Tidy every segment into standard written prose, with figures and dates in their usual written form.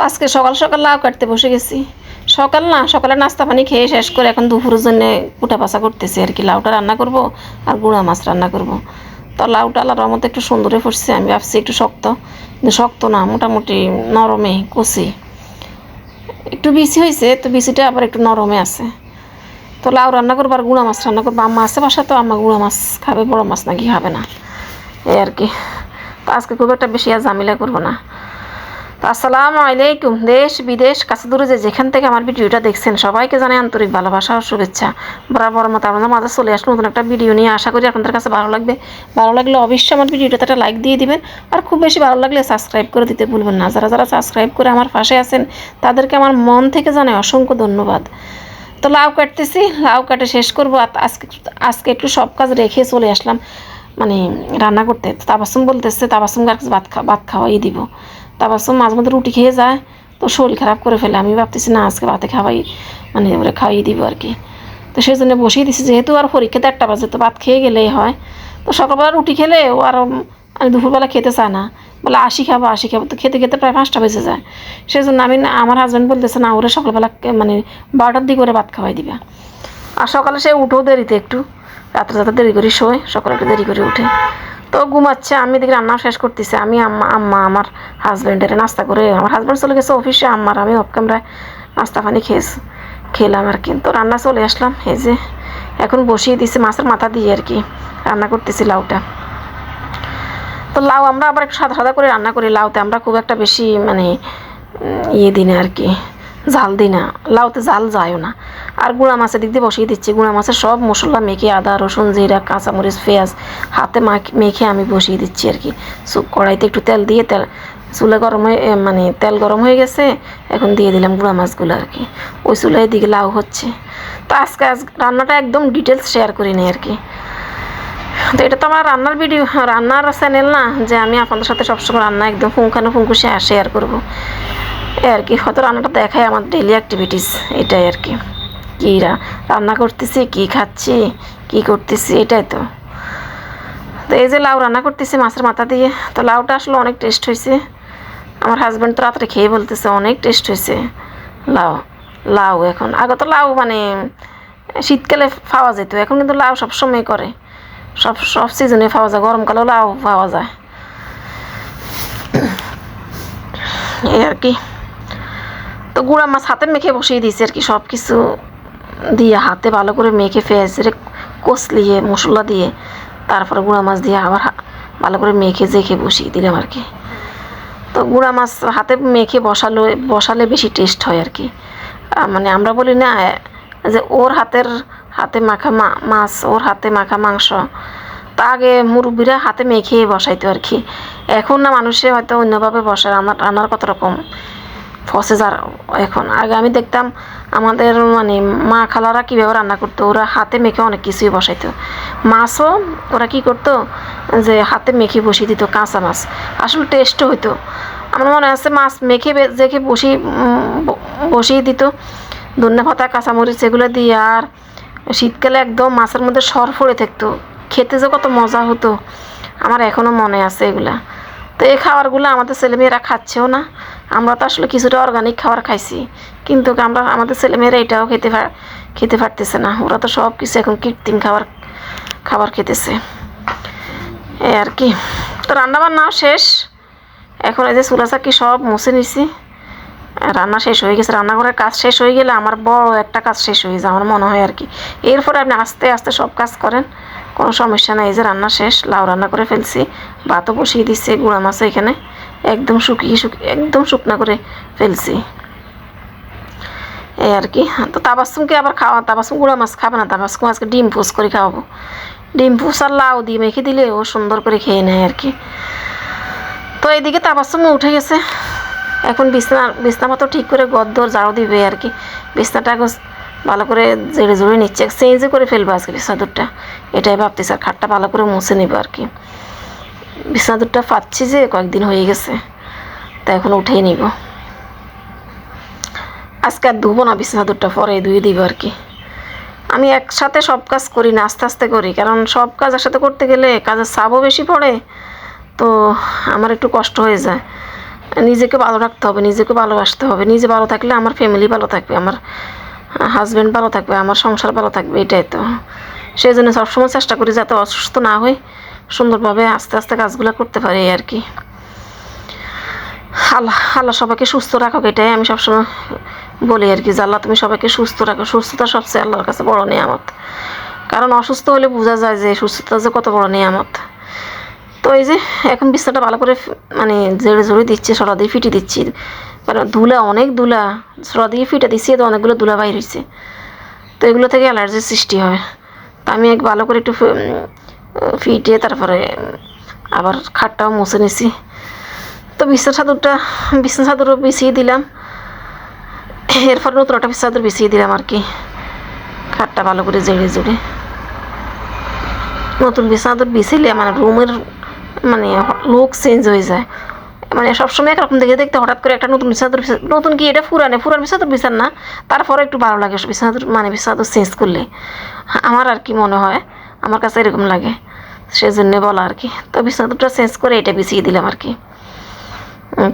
আজকে সকাল সকাল লাউ কাটতে বসে গেছি। সকাল না, সকালে নাস্তা পানি খেয়ে শেষ করে এখন দুপুরের জন্য কুটা পাচা করতেছি আর কি। লাউটা রান্না করব আর গুঁড়া মাছ রান্না করব। তো লাউটা আলাদার মধ্যে একটু সুন্দরে ফুটছে, আমি ভাবছি একটু শক্ত, কিন্তু শক্ত না, মোটামুটি নরমে কচি, একটু বিচি হয়েছে, তো বিচিটা আবার একটু নরমে আছে। তো লাউ রান্না করবো আর গুঁড়া মাছ রান্না করবো। আম্মা আছে বাসা, তো আম্মা গুঁড়া মাছ খাবে, বড় মাছ নাকি খাবে না, এই আর কি। তো আজকে খুব একটা বেশি আর ঝামেলা করবো না। তো আসসালামু আলাইকুম, দেশ বিদেশ কাছে দূরে যেখান থেকে আমার ভিডিওটা দেখছেন সবাইকে জানাই আন্তরিক ভালোবাসা ও শুভেচ্ছা। বরাবর মতো আপনাদের মাঝে চলে আসলো নতুন একটা ভিডিও নিয়ে। আশা করি আপনাদের কাছে ভালো লাগবে। ভালো লাগলে অবশ্যই আমার ভিডিওটাতে একটা লাইক দিয়ে দিবেন, আর খুব বেশি ভালো লাগলে সাবস্ক্রাইব করে দিতে ভুলবেন না। যারা যারা সাবস্ক্রাইব করে আমার পাশে আছেন তাদেরকে আমার মন থেকে জানাই অসংখ্য ধন্যবাদ। তো লাউ কাটতেছি, লাউ কাটে শেষ করবো। আর আজকে একটু সব কাজ রেখে চলে আসলাম মানে রান্না করতে। তাবাসুম বলতেছে তাবাসুম কাছে ভাত খাওয়াই দিব। তাবাসুম মাঝে মধ্যে রুটি খেয়ে যায়, তো শরীর খারাপ করে ফেলে। আমি ভাবতেছি না, আজকে ভাতে খাওয়াই, মানে ওরা খাওয়াই দিব আর কি। তো সেই জন্য বসিয়ে দিছি, যেহেতু আর পরীক্ষাতে 1টা বাজে, তো ভাত খেয়ে গেলেই হয়। তো সকালবেলা রুটি খেলে ও আর আমি দুপুরবেলা খেতে চায় না, বলে আশি খাবো। তো খেতে খেতে প্রায় 5টা বেজে যায়। সেই জন্য আমার হাজব্যান্ড বলতেছে না, ওরা সকালবেলা মানে 12টার দিকে করে ভাত খাওয়াই দিবে। আর সকালে সে উঠেও দেরিতে, একটু রাত্রে যাতে দেরি করে শোয়, সকালে একটু দেরি করে উঠে। তো ঘুমাচ্ছে, আমি দেখি রান্না শেষ করতেছি। আমি আম্মা আমার হাজব্যান্ডের নাস্তা করে, আমার হাজব্যান্ড চলে গেছে অফিসে, আমি অফ ক্যামেরায় নাস্তা পানি খেলাম আর কি। তো রান্না চলে আসলাম, এই যে এখন বসিয়ে দিছি মাছের মাথা দিয়ে আর কি রান্না করতেছি লাউটা। তো লাউ আমরা আবার একটু সাদা সাদা করে রান্না করি। লাউতে আমরা খুব একটা বেশি মানে দিই না আর কি, জাল দিই না, লাউতে জাল যায়ও না। আর গুঁড়া মাছের দিক দিয়ে বসিয়ে দিচ্ছি। গুঁড়া মাছের সব মশলা মেখে, আদা রসুন জিরা কাঁচামরিচ পেঁয়াজ হাতে মেখে আমি বসিয়ে দিচ্ছি আর কি। কড়াইতে একটু তেল দিয়ে, চুলা গরম হয়ে মানে তেল গরম হয়ে গেছে, এখন দিয়ে দিলাম গুঁড়া মাছগুলো আর কি। ওই চুলায় দিকে লাউ হচ্ছে। তো আজকে রান্নাটা একদম ডিটেলস শেয়ার করি নি আর কি। তো এটা তো আমার রান্নার ভিডিও, রান্নার চ্যানেল না যে আমি আপনাদের সাথে সবসময় রান্না একদম ফুঙ্কু শেয়ার করবো এই আর কি। হয়তো রান্নাটা দেখায় আমার ডেইলি অ্যাক্টিভিটিস, এটাই আর কি। কী রান্না করতেছি, কী খাচ্ছি, কী করতেছি, এটাই তো। তো এই যে লাউ রান্না করতেছি মাছের মাথা দিয়ে। তো লাউটা আসলে অনেক টেস্ট হয়েছে। আমার হাজব্যান্ড তো রাত্রে খেয়ে বলতেছে অনেক টেস্ট হয়েছে লাউ এখন। আগে তো লাউ মানে শীতকালে পাওয়া যেত, এখন কিন্তু লাউ সবসময় করে, সব সিজনে পাওয়া যায়, গরমকালেও লাউ পাওয়া যায় এই আর কি। তো গুঁড়া মাছ হাতে মেখে বসিয়ে দিয়েছি আর কি, সব কিছু দিয়ে হাতে ভালো করে মেখে ফেসে কষলিয়ে মশলা দিয়ে, তারপরে গুঁড়া মাছ দিয়ে আবার ভালো করে মেখে বসিয়ে দিলাম আর কি। তো গুঁড়া মাছ হাতে মেখে বসালে বেশি টেস্ট হয় আর কি। মানে আমরা বলি না যে ওর হাতে মাখা মাছ, ওর হাতে মাখা মাংস। তা আগে মুরব্বীরা হাতে মেখে বসাইতো আর কি। এখন না মানুষে হয়তো অন্যভাবে বসায়, রান্নার কত রকম প্রসেসার এখন। আগে আমি দেখতাম আমাদের মানে মা খালারা কীভাবে রান্না করতো, ওরা হাতে মেখে অনেক কিছুই বসাইতো। মাছও ওরা কী করতো, যে হাতে মেখে বসিয়ে দিত কাঁচা মাছ, আসলে টেস্টও হইতো। আমার মনে আছে মাছ মেখে বসিয়ে দিত ধনে পাতা কাঁচামরিচ এগুলো দিয়ে, আর শীতকালে একদম মাছের মধ্যে সর পড়ে থাকতো, খেতে যে কত মজা হতো আমার এখনও মনে আছে এগুলা। তো এই খাবারগুলো আমাদের ছেলেমেয়েরা খাচ্ছেও না। আমরা তো আসলে কিছুটা অর্গানিক খাবার খাইছি, কিন্তু আমাদের ছেলেমেয়েরা এটাও খেতে পারতেছে না। ওরা তো সব কিছু এখন কৃত্রিম খাবার খেতেছে এই আর কি। তো রান্নাবান্নাও শেষ, এখন এই যে চুলা চাকি সব মুছে নিছি, রান্না শেষ হয়ে গেছে। রান্নাঘরের কাজ শেষ হয়ে গেলে আমার বড় একটা কাজ শেষ হয়ে যায় আমার মনে হয় আর কি। এরপরে আপনি আস্তে আস্তে সব কাজ করেন, কোনো সমস্যা নেই। এই যে রান্না শেষ, লাউ রান্না করে ফেলছি, ভাতও বসিয়ে দিচ্ছে, গুঁড়া মাছ এখানে একদম একদম শুকনা করে ফেলছি এই আর কি। তো তাবাসুমকে আবার তাবাসুম গুঁড়া মাছ খাবে না, তাবাসুম আজকে ডিম ফুস করে খাওয়াবো। ডিম ফুস আর লাউ দিয়ে মেখে দিলে ও সুন্দর করে খেয়ে নেয় আর কি। তো এইদিকে তাবাসুমও উঠে গেছে, এখন বিছনা মতো ঠিক করে গদ্দর ঝাড়ু দিবে আর কি। বিছনাটা ভালো করে জেড়ে নিচ্ছে, চেঞ্জও করে ফেলবো আজকে বিছনাদুরটা, এটাই ভাবতেছি। আর খাটটা ভালো করে মুছে নেবো আর কি। বিছনাদুরটা পাচ্ছি যে কয়েকদিন হয়ে গেছে, তা এখন উঠেই নিব। আজকে আর ধুবো না বিছনাদুরটা, পরে ধুয়ে দিব আর কি। আমি একসাথে সব কাজ করি না, আস্তে আস্তে করি, কারণ সব কাজ একসাথে করতে গেলে কাজের চাপও বেশি পড়ে, তো আমার একটু কষ্ট হয়ে যায়। নিজেকে ভালো রাখতে হবে, নিজেকে ভালোবাসতে হবে। নিজে ভালো থাকলে আমার ফ্যামিলি ভালো থাকবে, আমার হাজব্যান্ড ভালো থাকবে, আমার সংসার ভালো থাকবে, এটাই তো। সেই জন্য সবসময় চেষ্টা করি যাতে অসুস্থ না হই, সুন্দরভাবে আস্তে আস্তে কাজগুলো করতে পারি আর কি। আল্লাহ আল্লাহ সবাইকে সুস্থ রাখো, এটাই আমি সবসময় বলি আর কি, যে আল্লাহ তুমি সবাইকে সুস্থ রাখো। সুস্থতা সবচেয়ে আল্লাহর কাছে বড় নিয়ামত, কারণ অসুস্থ হলে বোঝা যায় যে সুস্থতা যে কত বড় নিয়ামত। তো এই যে এখন বিছানাটা ভালো করে মানে জেড়ে ঝুড়ে দিচ্ছি, সরা দিয়ে ফিটে দিচ্ছি, কারণ ধুলা, অনেক ধুলা, সরা দিয়ে ফিটে দিচ্ছি, তো অনেকগুলো ধুলা বাইর হয়েছে, তো এগুলো থেকে অ্যালার্জির সৃষ্টি হয়। তো আমি ভালো করে একটু ফিটে তারপরে আবার খাটটাও মুছে নিছি। তো বিছানা চাদরও বিছিয়ে দিলাম, এরপর নতুন একটা বিছানা চাদর বিছিয়ে দিলাম আর কি, খাটটা ভালো করে জেড়ে জুড়ে। নতুন বিছানা চাদর বিছিয়ে মানে রুমের মানে লুক চেঞ্জ হয়ে যায়, মানে সবসময় একরকম দেখে দেখতে হঠাৎ করে একটা নতুন বিছানা চাদর, নতুন কি এটা পুরান বিছানা চাদর বিছান না, তারপরে একটু ভালো লাগে বিছানা চাদর মানে বিছানা চাদর চেঞ্জ করলে, আমার আর কি মনে হয়, আমার কাছে এরকম লাগে, সেজন্য বলা আর কি। তো বিছানা চাদরটা চেঞ্জ করে এটা বিছিয়ে দিলাম আর কি।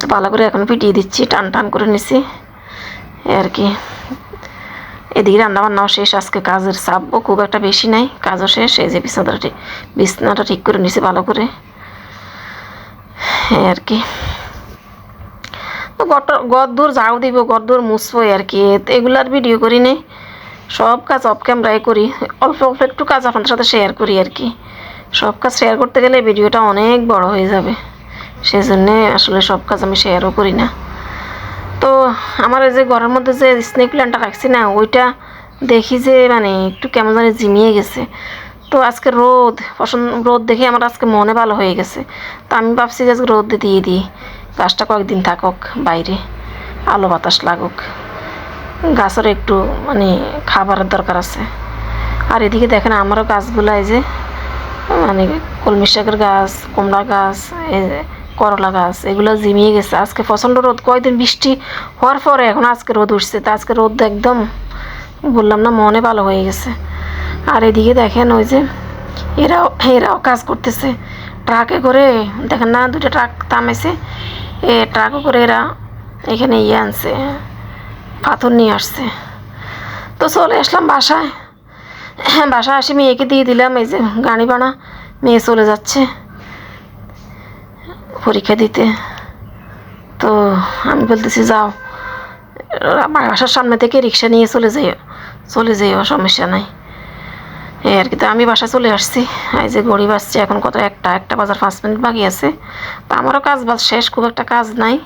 তো ভালো করে এখন পিটিয়ে দিচ্ছি, টান টান করে নিছি আর কি। এদিকে রান্নাবান্নাও শেষ, আজকে কাজের চাপও খুব একটা বেশি নাই, কাজও শেষ। এই যে বিছানাটা ঠিক করে নিছি ভালো করে আর কি। তো ঘর ঝাড়ু দিব, ঘর মুছবো আর কি, এগুলার ভিডিও করি নেই, সব কাজ অফ ক্যামেরায় করি, অল্প অল্প একটু কাজ আপনাদের সাথে শেয়ার করি আর কি। সব কাজ শেয়ার করতে গেলে ভিডিওটা অনেক বড় হয়ে যাবে, সেই জন্যে আসলে সব কাজ আমি শেয়ারও করি না। তো আমার এই যে ঘরের মধ্যে যে স্নেক প্ল্যান্টটা রাখছি না, ওইটা দেখি যে মানে একটু কেমন জানি ঝিমিয়ে গেছে। তো আজকে রোদ দেখে আমার আজকে মনে ভালো হয়ে গেছে, তো আমি ভাবছি যে আজকে রোদ দিয়ে দিই, গাছটা কয়েকদিন থাকুক বাইরে, আলো বাতাস লাগুক, গাছের একটু মানে খাবারের দরকার আছে। আর এদিকে দেখেন আমারও গাছগুলো এই যে মানে কলমি শাকের গাছ, কুমড়া গাছ, করলা গাছ, এগুলো ঝিমিয়ে গেছে। আজকে প্রচণ্ড রোদ, কয়েকদিন বৃষ্টি হওয়ার পরে এখন আজকে রোদ উঠছে, তো আজকে রোদ একদম বললাম না মনে ভালো হয়ে গেছে। আর এদিকে দেখেন ওই যে এরাও কাজ করতেছে, ট্রাকে করে দেখেন না, 2টা ট্রাক থামেছে, ট্রাকে করে এরা এখানে আনছে, পাথর নিয়ে আসছে। তো চলে আসলাম বাসায় আসি মেয়েকে দিয়ে দিলাম, এই যে গাড়ি ভাড়া, মেয়ে চলে যাচ্ছে পরীক্ষা দিতে। তো আমি বলতেছি যাও, বাসার সামনে থেকে রিক্সা নিয়ে চলে যাইও, সমস্যা নাই এই আর কি। তো আমি বাসা চলে আসছি, এই যে ঘড়ি বাজছে এখন কত, 1টা বাজার 5 মিনিট বাকি আছে। তো আমারও কাজ বাজ শেষ, খুব একটা কাজ নাই,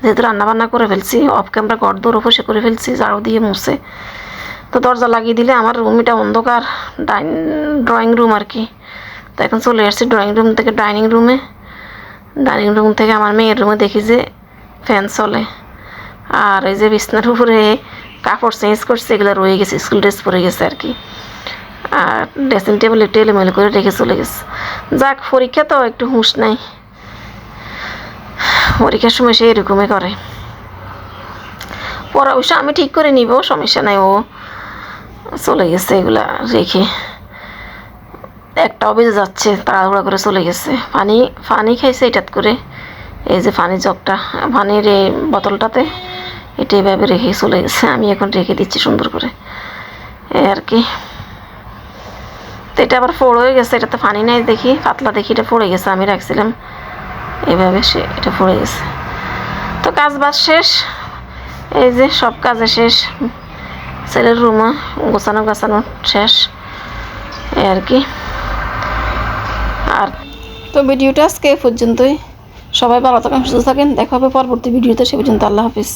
যেহেতু রান্নাবান্না করে ফেলছি, অফ ক্যামেরা ঘর দৌড় বসে করে ফেলছি, ঝাড়ু দিয়ে মুছে। তো দরজা লাগিয়ে দিলে আমার রুমটা অন্ধকার, ড্রয়িং রুম আর কি। তো এখন চলে আসছি ড্রয়িং রুম থেকে ডাইনিং রুম থেকে আমার মেয়ের রুমে দেখি যে ফ্যান চলে, আর এই যে বিছনার উপরে কাপড় চেঞ্জ করছে, এগুলো রয়ে গেছে, স্কুল ড্রেস পরে গেছে আর কি, আর ড্রেসিং টেবিল একটু এলোমেলো করে রেখে চলে গেছে। যাক, পরীক্ষা তো একটু হুঁশ নাই, পরীক্ষার সময় সে এরকমই করে। পড়া অবশ্য আমি ঠিক করে নিব, সমস্যা নাই, ও চলে গেছে এগুলা রেখে, একটাও বেজে যাচ্ছে, তাড়াহুড়া করে চলে গেছে। পানি খাইছে এটাত করে, এই যে পানির জগটা, পানির এই বোতলটাতে, এটা এইভাবে রেখে চলে গেছে, আমি এখন রেখে দিচ্ছি সুন্দর করে এই আর কি। তো এটা আবার ফোড় হয়ে গেছে, এটাতে পানি নাই দেখি, পাতলা দেখি, এটা পড়ে গেছে, আমি রাখছিলাম এইভাবে, এটা পড়ে গেছে। তো কাজ বাজ শেষ, এই যে সব কাজে শেষ, ছেলের রুমে গোছানো শেষ এই আর কি। আর তো ভিডিওটা আজকে এ পর্যন্তই, সবাই ভালো থাকেন, সুস্থ থাকেন, দেখা হবে পরবর্তী ভিডিওতে, সে পর্যন্ত আল্লাহ হাফিজ।